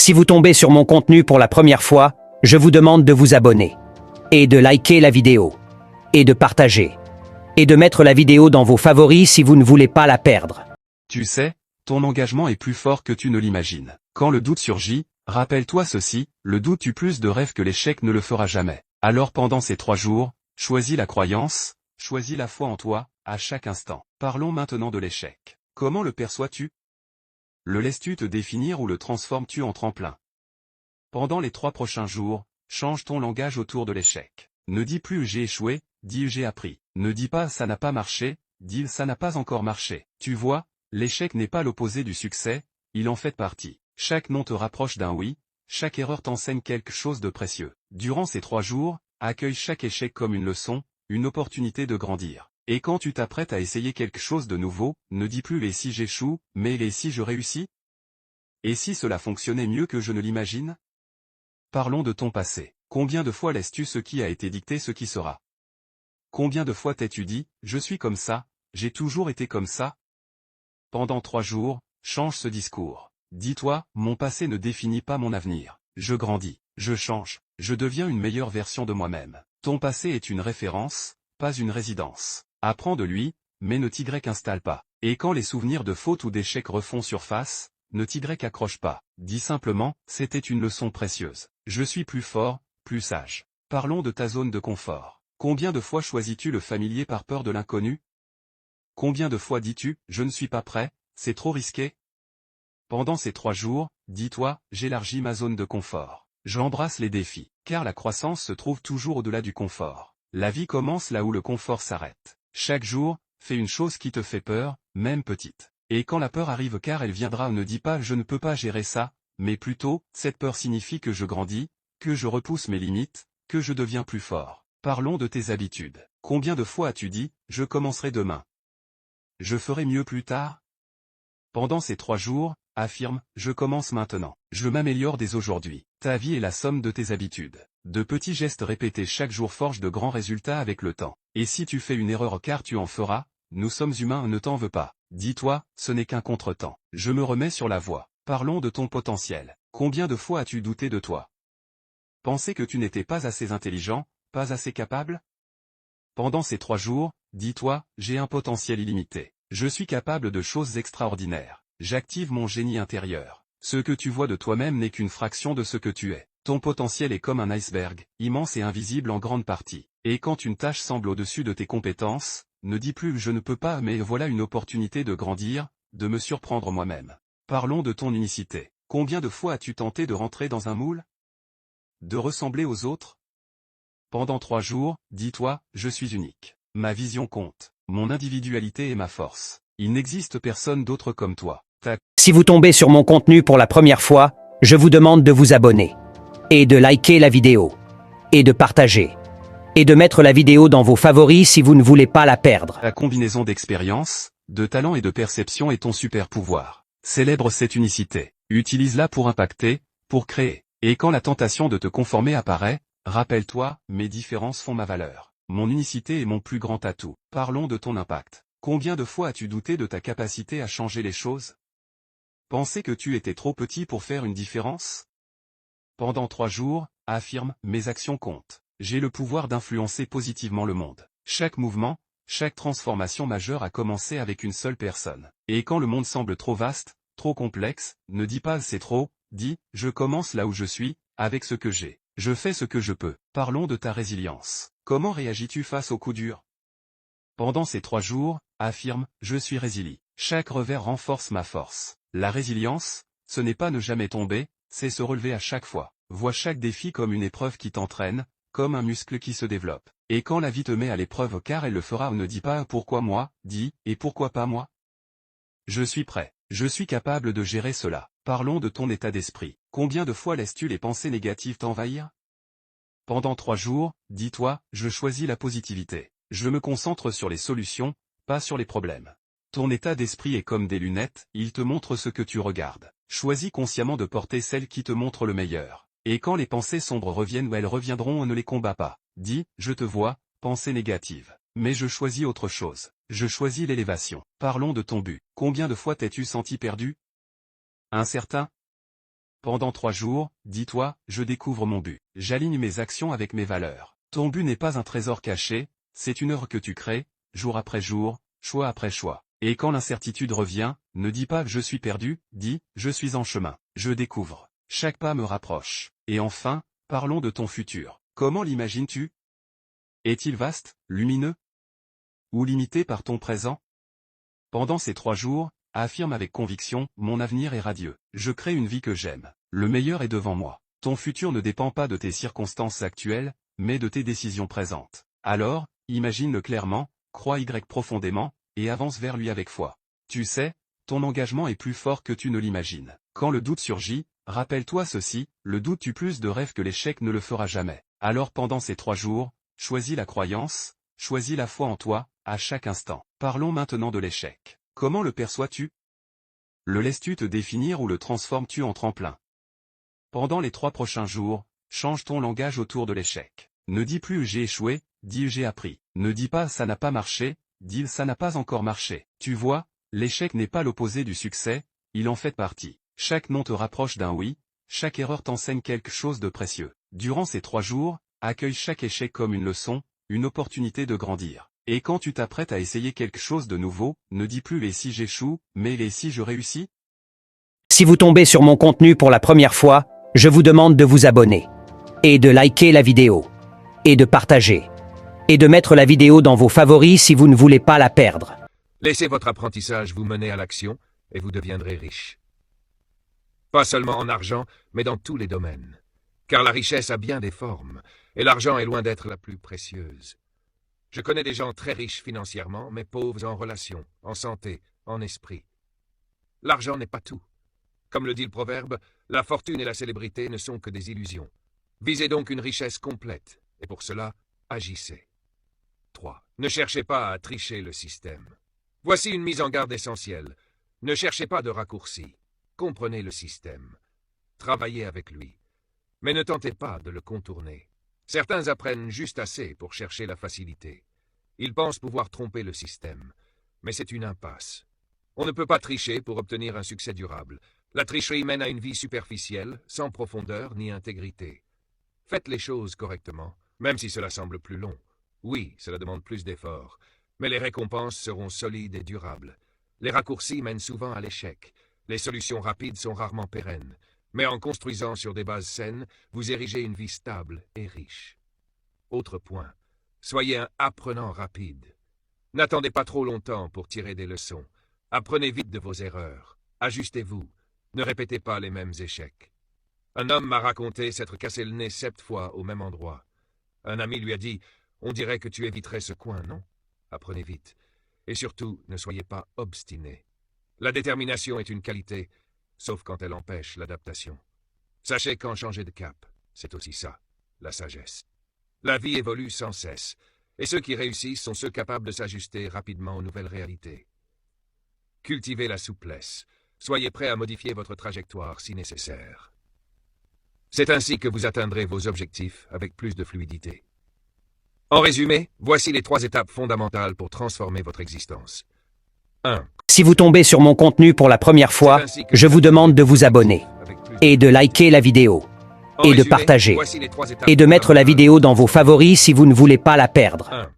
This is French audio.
Si vous tombez sur mon contenu pour la première fois, je vous demande de vous abonner, et de liker la vidéo, et de partager, et de mettre la vidéo dans vos favoris si vous ne voulez pas la perdre. Tu sais, ton engagement est plus fort que tu ne l'imagines. Quand le doute surgit, rappelle-toi ceci, le doute tue plus de rêves que l'échec ne le fera jamais. Alors pendant ces 3 jours, choisis la croyance, choisis la foi en toi, à chaque instant. Parlons maintenant de l'échec. Comment le perçois-tu? Le laisses-tu te définir ou le transformes-tu en tremplin? Pendant les 3 prochains jours, change ton langage autour de l'échec. Ne dis plus j'ai échoué, dis j'ai appris. Ne dis pas ça n'a pas marché, dis ça n'a pas encore marché. Tu vois, l'échec n'est pas l'opposé du succès, il en fait partie. Chaque non te rapproche d'un oui, chaque erreur t'enseigne quelque chose de précieux. Durant ces 3 jours, accueille chaque échec comme une leçon, une opportunité de grandir. Et quand tu t'apprêtes à essayer quelque chose de nouveau, ne dis plus les si j'échoue, mais les si je réussis. Et si cela fonctionnait mieux que je ne l'imagine? Parlons de ton passé. Combien de fois laisses-tu ce qui a été dicté ce qui sera? Combien de fois t'es-tu dit, je suis comme ça, j'ai toujours été comme ça? Pendant 3 jours, change ce discours. Dis-toi, mon passé ne définit pas mon avenir. Je grandis, je change, je deviens une meilleure version de moi-même. Ton passé est une référence, pas une résidence. Apprends de lui, mais ne t'y installe pas. Et quand les souvenirs de fautes ou d'échecs refont surface, ne t'y accroche pas. Dis simplement, c'était une leçon précieuse. Je suis plus fort, plus sage. Parlons de ta zone de confort. Combien de fois choisis-tu le familier par peur de l'inconnu? Combien de fois dis-tu, je ne suis pas prêt, c'est trop risqué? Pendant ces 3 jours, dis-toi, j'élargis ma zone de confort. J'embrasse les défis, car la croissance se trouve toujours au-delà du confort. La vie commence là où le confort s'arrête. Chaque jour, fais une chose qui te fait peur, même petite. Et quand la peur arrive car elle viendra, ne dis pas je ne peux pas gérer ça, mais plutôt, cette peur signifie que je grandis, que je repousse mes limites, que je deviens plus fort. Parlons de tes habitudes. Combien de fois as-tu dit, je commencerai demain? Je ferai mieux plus tard? Pendant ces 3 jours, affirme, je commence maintenant. Je m'améliore dès aujourd'hui. Ta vie est la somme de tes habitudes. De petits gestes répétés chaque jour forgent de grands résultats avec le temps. Et si tu fais une erreur car tu en feras, nous sommes humains, ne t'en veux pas. Dis-toi, ce n'est qu'un contretemps. Je me remets sur la voie. Parlons de ton potentiel. Combien de fois as-tu douté de toi? Pensé que tu n'étais pas assez intelligent, pas assez capable? Pendant ces 3 jours, dis-toi, j'ai un potentiel illimité. Je suis capable de choses extraordinaires. J'active mon génie intérieur. Ce que tu vois de toi-même n'est qu'une fraction de ce que tu es. Ton potentiel est comme un iceberg, immense et invisible en grande partie. Et quand une tâche semble au-dessus de tes compétences, ne dis plus je ne peux pas mais voilà une opportunité de grandir, de me surprendre moi-même. Parlons de ton unicité. Combien de fois as-tu tenté de rentrer dans un moule? De ressembler aux autres? Pendant 3 jours, dis-toi, je suis unique. Ma vision compte. Mon individualité est ma force. Il n'existe personne d'autre comme toi. Si vous tombez sur mon contenu pour la première fois, je vous demande de vous abonner, et de liker la vidéo, et de partager, et de mettre la vidéo dans vos favoris si vous ne voulez pas la perdre. La combinaison d'expérience, de talent et de perception est ton super pouvoir. Célèbre cette unicité. Utilise-la pour impacter, pour créer. Et quand la tentation de te conformer apparaît, rappelle-toi, mes différences font ma valeur. Mon unicité est mon plus grand atout. Parlons de ton impact. Combien de fois as-tu douté de ta capacité à changer les choses? Pensé que tu étais trop petit pour faire une différence? Pendant 3 jours, affirme, mes actions comptent. J'ai le pouvoir d'influencer positivement le monde. Chaque mouvement, chaque transformation majeure a commencé avec une seule personne. Et quand le monde semble trop vaste, trop complexe, ne dis pas c'est trop, dis, je commence là où je suis, avec ce que j'ai. Je fais ce que je peux. Parlons de ta résilience. Comment réagis-tu face aux coups durs? Pendant ces 3 jours, affirme, je suis résilient. Chaque revers renforce ma force. La résilience, ce n'est pas ne jamais tomber, c'est se relever à chaque fois. Vois chaque défi comme une épreuve qui t'entraîne, comme un muscle qui se développe. Et quand la vie te met à l'épreuve car elle le fera, ne dis pas pourquoi moi, dis, et pourquoi pas moi? Je suis prêt. Je suis capable de gérer cela. Parlons de ton état d'esprit. Combien de fois laisses-tu les pensées négatives t'envahir? Pendant 3 jours, dis-toi, je choisis la positivité. Je me concentre sur les solutions, pas sur les problèmes. Ton état d'esprit est comme des lunettes, il te montre ce que tu regardes. Choisis consciemment de porter celles qui te montrent le meilleur. Et quand les pensées sombres reviennent ou elles reviendront, ne les combats pas. Dis, je te vois, pensée négative. Mais je choisis autre chose. Je choisis l'élévation. Parlons de ton but. Combien de fois t'es-tu senti perdu? Incertain? Pendant 3 jours, dis-toi, je découvre mon but. J'aligne mes actions avec mes valeurs. Ton but n'est pas un trésor caché, c'est une œuvre que tu crées, jour après jour, choix après choix. Et quand l'incertitude revient, ne dis pas que je suis perdu, dis, je suis en chemin. Je découvre. Chaque pas me rapproche. Et enfin, parlons de ton futur. Comment l'imagines-tu? Est-il vaste, lumineux? Ou limité par ton présent? Pendant ces 3 jours, affirme avec conviction, mon avenir est radieux. Je crée une vie que j'aime. Le meilleur est devant moi. Ton futur ne dépend pas de tes circonstances actuelles, mais de tes décisions présentes. Alors, imagine-le clairement, crois profondément, et avance vers lui avec foi. Tu sais, ton engagement est plus fort que tu ne l'imagines. Quand le doute surgit, rappelle-toi ceci, le doute tue plus de rêves que l'échec ne le fera jamais. Alors pendant ces 3 jours, choisis la croyance, choisis la foi en toi, à chaque instant. Parlons maintenant de l'échec. Comment le perçois-tu? Le laisses-tu te définir ou le transformes-tu en tremplin? Pendant les 3 prochains jours, change ton langage autour de l'échec. Ne dis plus j'ai échoué, dis j'ai appris. Ne dis pas ça n'a pas marché, dis ça n'a pas encore marché. Tu vois, l'échec n'est pas l'opposé du succès, il en fait partie. Chaque non te rapproche d'un oui, chaque erreur t'enseigne quelque chose de précieux. Durant ces 3 jours, accueille chaque échec comme une leçon, une opportunité de grandir. Et quand tu t'apprêtes à essayer quelque chose de nouveau, ne dis plus les si j'échoue, mais les si je réussis. Si vous tombez sur mon contenu pour la première fois, je vous demande de vous abonner, et de liker la vidéo, et de partager, et de mettre la vidéo dans vos favoris si vous ne voulez pas la perdre. Laissez votre apprentissage vous mener à l'action, et vous deviendrez riche. Pas seulement en argent, mais dans tous les domaines. Car la richesse a bien des formes, et l'argent est loin d'être la plus précieuse. Je connais des gens très riches financièrement, mais pauvres en relations, en santé, en esprit. L'argent n'est pas tout. Comme le dit le proverbe, la fortune et la célébrité ne sont que des illusions. Visez donc une richesse complète, et pour cela, agissez. 3. Ne cherchez pas à tricher le système. Voici une mise en garde essentielle. Ne cherchez pas de raccourcis. Comprenez le système. Travaillez avec lui. Mais ne tentez pas de le contourner. Certains apprennent juste assez pour chercher la facilité. Ils pensent pouvoir tromper le système. Mais c'est une impasse. On ne peut pas tricher pour obtenir un succès durable. La tricherie mène à une vie superficielle, sans profondeur ni intégrité. Faites les choses correctement, même si cela semble plus long. Oui, cela demande plus d'efforts, mais les récompenses seront solides et durables. Les raccourcis mènent souvent à l'échec. Les solutions rapides sont rarement pérennes. Mais en construisant sur des bases saines, vous érigez une vie stable et riche. Autre point, soyez un apprenant rapide. N'attendez pas trop longtemps pour tirer des leçons. Apprenez vite de vos erreurs. Ajustez-vous. Ne répétez pas les mêmes échecs. Un homme m'a raconté s'être cassé le nez 7 fois au même endroit. Un ami lui a dit « On dirait que tu éviterais ce coin, non ?» Apprenez vite. Et surtout, ne soyez pas obstiné. La détermination est une qualité, sauf quand elle empêche l'adaptation. Sachez quand changer de cap, c'est aussi ça, la sagesse. La vie évolue sans cesse, et ceux qui réussissent sont ceux capables de s'ajuster rapidement aux nouvelles réalités. Cultivez la souplesse. Soyez prêt à modifier votre trajectoire si nécessaire. C'est ainsi que vous atteindrez vos objectifs avec plus de fluidité. En résumé, voici les 3 étapes fondamentales pour transformer votre existence. 1. Si vous tombez sur mon contenu pour la première fois, je vous demande de vous abonner, et de liker la vidéo, et de partager, et de mettre la vidéo dans vos favoris si vous ne voulez pas la perdre. 1.